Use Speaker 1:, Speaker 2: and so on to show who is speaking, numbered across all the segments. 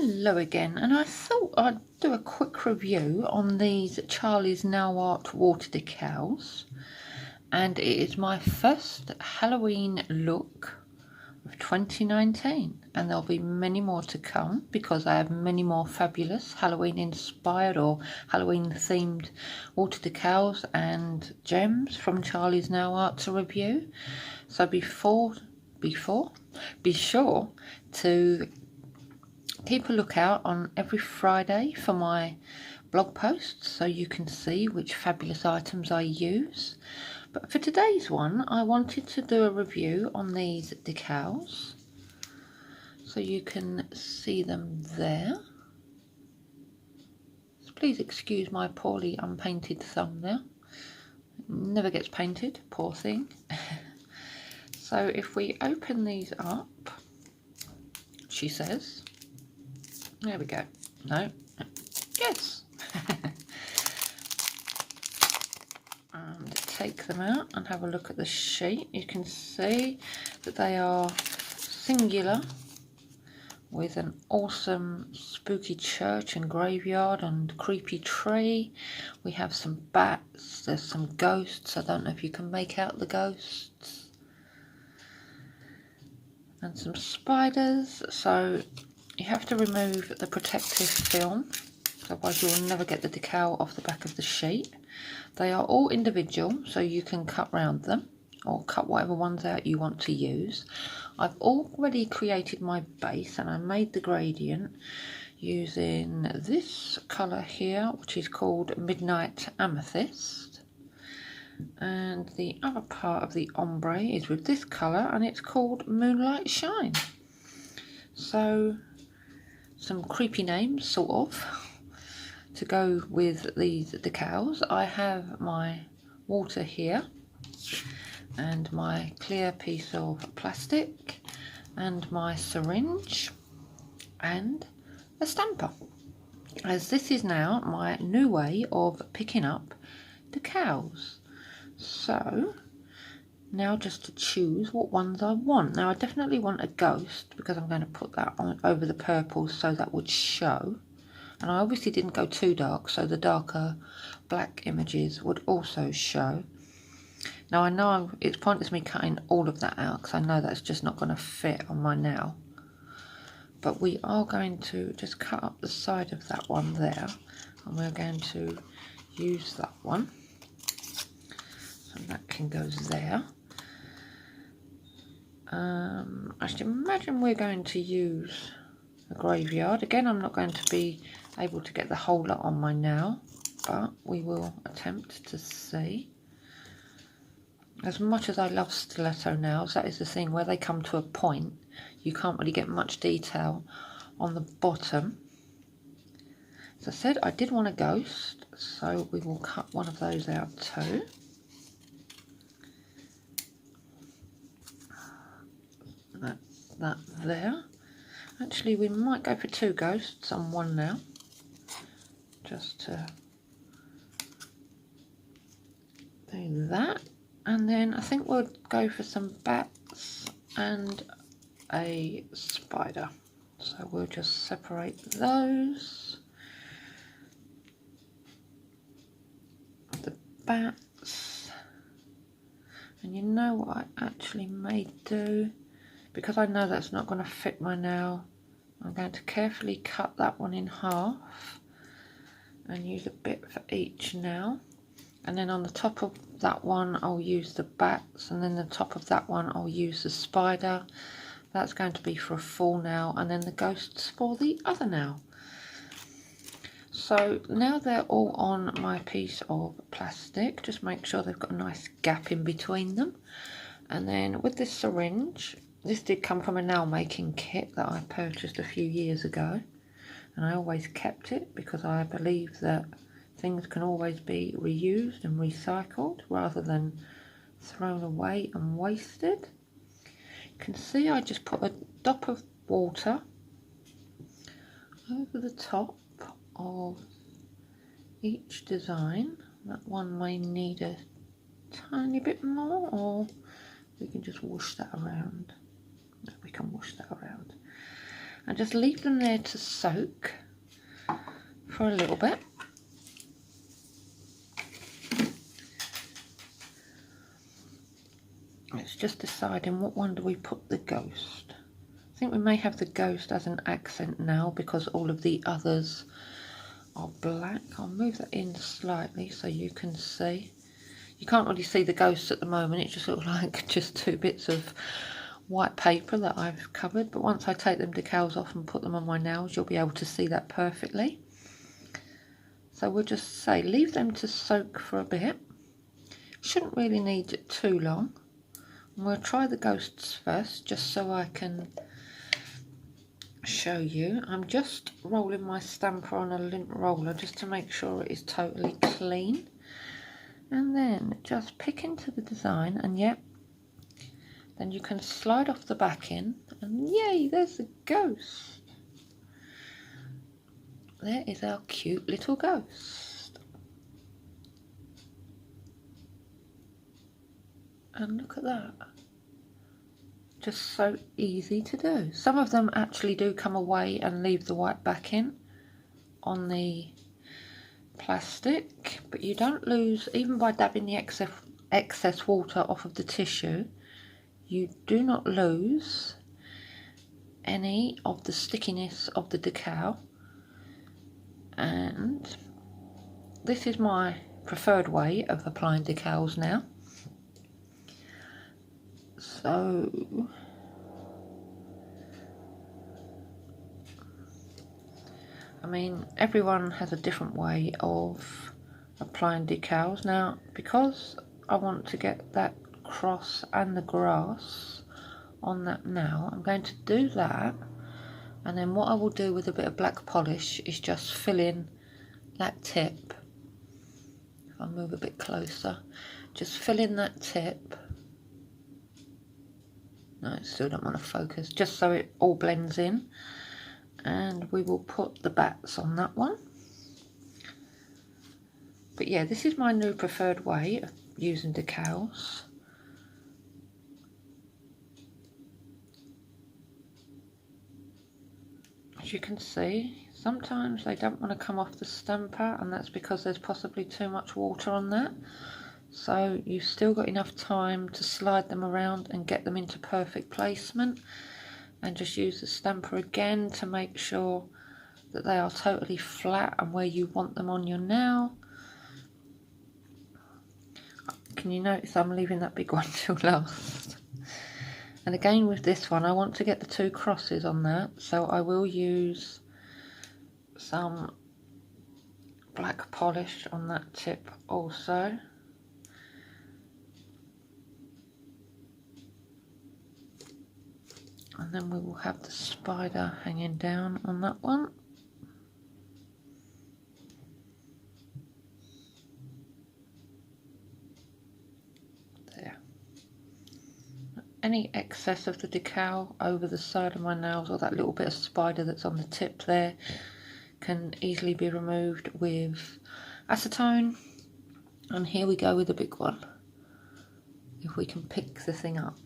Speaker 1: Hello again, and I thought I'd do a quick review on these Charlie's Nail Art water decals, and it is my first Halloween look of 2019, and there'll be many more to come because I have many more fabulous Halloween inspired or Halloween themed water decals and gems from Charlie's Nail Art to review. So be sure to keep a lookout on every Friday for my blog posts so you can see which fabulous items I use. But for today's one, I wanted to do a review on these decals so you can see them there. So please excuse my poorly unpainted thumb there. It never gets painted, poor thing. So if we open these up, she says, there we go. No. Yes. And take them out and have a look at the sheet. You can see that they are singular with an awesome spooky church and graveyard and creepy tree. We have some bats. There's some ghosts. I don't know if you can make out the ghosts. And some spiders. So you have to remove the protective film, otherwise you'll never get the decal off the back of the sheet. They are all individual, so you can cut round them or cut whatever ones out you want to use. I've already created my base and I made the gradient using this colour here, which is called Midnight Amethyst. And the other part of the ombre is with this colour and it's called Moonlight Shine. So some creepy names, sort of, to go with these decals. I have my water here and my clear piece of plastic and my syringe and a stamper, as this is now my new way of picking up decals. So now just to choose what ones I want. Now I definitely want a ghost because I'm going to put that on over the purple so that would show. And I obviously didn't go too dark, so the darker black images would also show. Now I know it's pointless me cutting all of that out because I know that's just not going to fit on my nail. But we are going to just cut up the side of that one there, and we're going to use that one. So that can go there. I should imagine we're going to use a graveyard. Again, I'm not going to be able to get the whole lot on my nail, but we will attempt to see. As much as I love stiletto nails, that is the thing where they come to a point, you can't really get much detail on the bottom. As I said, I did want a ghost, so we will cut one of those out too. That there. Actually, we might go for two ghosts on one now, just to do that. And then I think we'll go for some bats and a spider. So we'll just separate those. The bats. And you know what I actually may do? Because I know that's not going to fit my nail, I'm going to carefully cut that one in half and use a bit for each nail. And then on the top of that one I'll use the bats, and then the top of that one I'll use the spider. That's going to be for a full nail, and then the ghosts for the other nail. So now they're all on my piece of plastic, just make sure they've got a nice gap in between them. And then with this syringe, this did come from a nail making kit that I purchased a few years ago, and I always kept it because I believe that things can always be reused and recycled rather than thrown away and wasted. You can see I just put a dot of water over the top of each design. That one may need a tiny bit more, or we can just wash that around. We can wash that around. and just leave them there to soak for a little bit. It's just deciding what one do we put the ghost. I think we may have the ghost as an accent now because all of the others are black. I'll move that in slightly so you can see. You can't really see the ghosts at the moment, it just looks like just two bits of white paper that I've covered, but once I take them decals off and put them on my nails, you'll be able to see that perfectly. So we'll just say leave them to soak for a bit. Shouldn't really need it too long. And we'll try the ghosts first, just so I can show you. I'm just rolling my stamper on a lint roller just to make sure it is totally clean. And then just pick into the design, and yep, then you can slide off the backing, and yay, there's the ghost. There is our cute little ghost. And look at that. Just so easy to do. Some of them actually do come away and leave the white backing on the plastic, but you don't lose, even by dabbing the excess water off of the tissue, you do not lose any of the stickiness of the decal. And this is my preferred way of applying decals now. So I mean, everyone has a different way of applying decals. Now, because I want to get that cross and the grass on that now, I'm going to do that, and then what I will do with a bit of black polish is just fill in that tip. If I move a bit closer, just fill in that tip. No, it still don't want to focus, just so it all blends in. And we will put the bats on that one. But yeah, this is my new preferred way of using decals. As you can see, sometimes they don't want to come off the stamper, and that's because there's possibly too much water on that. So you've still got enough time to slide them around and get them into perfect placement, and just use the stamper again to make sure that they are totally flat and where you want them on your nail. Can you notice I'm leaving that big one till last? And again with this one, I want to get the two crosses on that, so I will use some black polish on that tip also. And then we will have the spider hanging down on that one. There. Any excess of the decal over the side of my nails, or that little bit of spider that's on the tip there, can easily be removed with acetone. And here we go with the big one. If we can pick the thing up.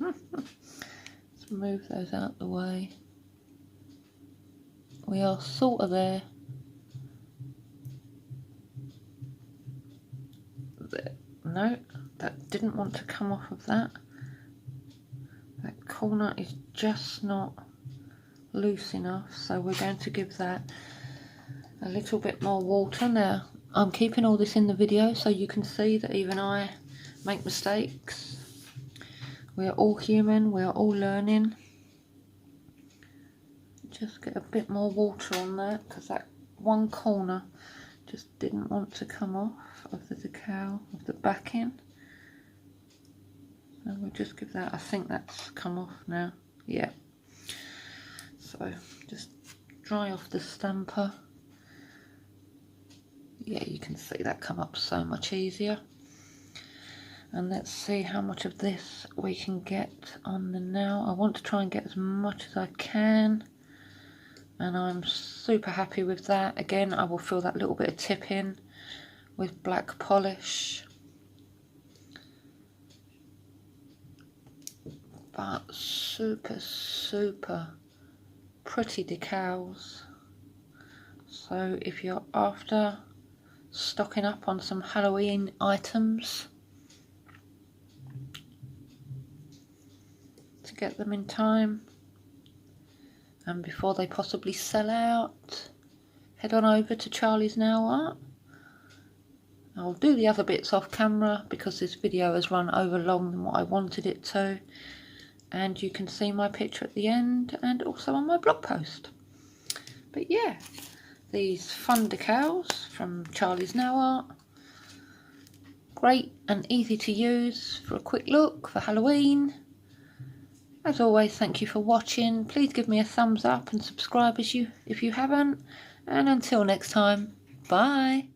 Speaker 1: Let's move those out the way. We are sort of there. No, that didn't want to come off of that. That corner is just not loose enough, so we're going to give that a little bit more water. Now, I'm keeping all this in the video so you can see that even I make mistakes. We are all human, we are all learning. Just get a bit more water on that, because that one corner just didn't want to come off of the decal, of the backing. And we'll just give that, I think that's come off now. Yeah. So just dry off the stamper. Yeah, you can see that come up so much easier. And let's see how much of this we can get on the nail. I want to try and get as much as I can, and I'm super happy with that. Again, I will fill that little bit of tip in with black polish. But super pretty decals. So if you're after stocking up on some Halloween items to get them in time and before they possibly sell out, head on over to Charlie's Nail Art. I'll do the other bits off camera because this video has run over long than what I wanted it to, and you can see my picture at the end and also on my blog post. But yeah, these fun decals from Charlie's Nail Art, great and easy to use for a quick look for Halloween. As always, thank you for watching. Please give me a thumbs up and subscribe if you haven't, and until next time, bye.